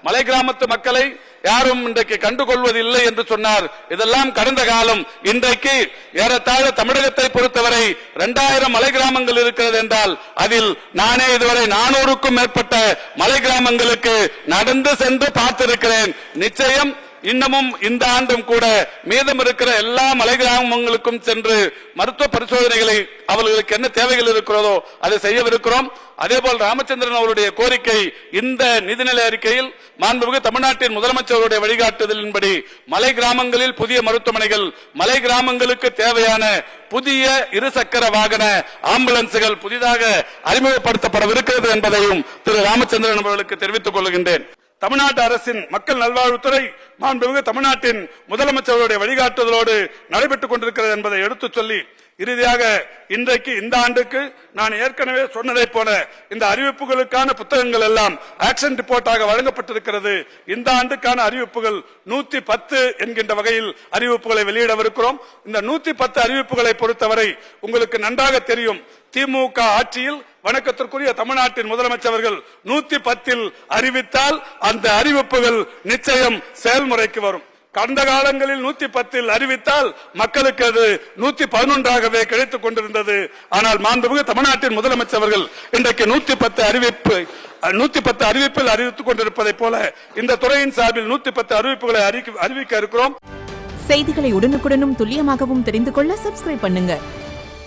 மலை கிராமத்து மக்களை யாரும் இன்றைக்கு கண்டுகொள்வதில்லை என்று சொன்னார். இதெல்லாம் கடந்த காலம். இன்றைக்கு ஏறத்தாழ தமிழகத்தை பொறுத்தவரை 2000 மலை கிராமங்கள் இருக்கிறது என்றால் அதில் நானே இதுவரை 400க்கும் மேற்பட்ட மலை கிராமங்களுக்கு நடந்து சென்று பார்த்திருக்கிறேன். நிச்சயம் இன்னமும் இந்த ஆண்டும் கூட மீதம் இருக்கிற எல்லா மலை கிராமங்களுக்கும் சென்று மருத்துவ பரிசோதனைகளை அவர்களுக்கு என்ன தேவைகள் இருக்கிறதோ அதை செய்யவிருக்கிறோம். அதேபோல் ராமச்சந்திரன் அவருடைய கோரிக்கை இந்த நிதிநிலை அறிக்கையில் மாண்புமிகு தமிழ்நாட்டின் முதலமைச்சருடைய வழிகாட்டுதலின்படி மலை கிராமங்களில் புதிய மருத்துவமனைகள், மலை கிராமங்களுக்கு தேவையான புதிய இருசக்கர வாகன ஆம்புலன்ஸ்கள் புதிதாக அறிமுகப்படுத்தப்படவிருக்கிறது என்பதையும் திரு ராமச்சந்திரன் அவர்களுக்கு தெரிவித்துக் கொள்கின்றேன். தமிழ்நாட்டு அரசின் மக்கள் நல்வாழ்வுத்துறை மாண்புமிகு தமிழ்நாட்டின் முதலமைச்சருடைய வழிகாட்டுதலோடு நடைபெற்றுக் கொண்டிருக்கிறது என்பதை எடுத்துச் சொல்லி இறுதியாக இன்றைக்கு இந்த ஆண்டுக்கு நான் ஏற்கனவே சொன்னதை போல இந்த அறிவிப்புகளுக்கான புத்தகங்கள் எல்லாம் ஆக்ஷன் ரிப்போர்ட்டாக வழங்கப்பட்டிருக்கிறது. இந்த ஆண்டுக்கான அறிவிப்புகள் 110 என்கின்ற வகையில் அறிவிப்புகளை வெளியிடவிருக்கிறோம். இந்த 110 அறிவிப்புகளை பொறுத்தவரை உங்களுக்கு நன்றாக தெரியும். திமுக ஆட்சியில் வணக்கத்திற்குரிய தமிழ்நாட்டின் முதலமைச்சர்கள் 110 அறிவித்தால் அந்த அறிவிப்புகள் நிச்சயம் செயல்முறைக்கு வரும். கடந்த காலங்களில் 110 அறிவித்தால் மக்களுக்கு அது 111ஆகவே கிடைத்துக் கொண்டிருந்தது. ஆனால் மாண்புமிகு தமிழ்நாட்டின் முதலமைச்சர்கள் இன்றைக்கு 110 அறிவிப்பில் அறிவித்துக் கொண்டிருப்பதை போல இந்த துறையின் சார்பில் 110 அறிவிப்புகளை அறிவிக்க இருக்கிறோம். செய்திகளை உடனுக்குடனும் துல்லியமாகவும் தெரிந்து கொள்ள சப்ஸ்கிரைப் பண்ணுங்க.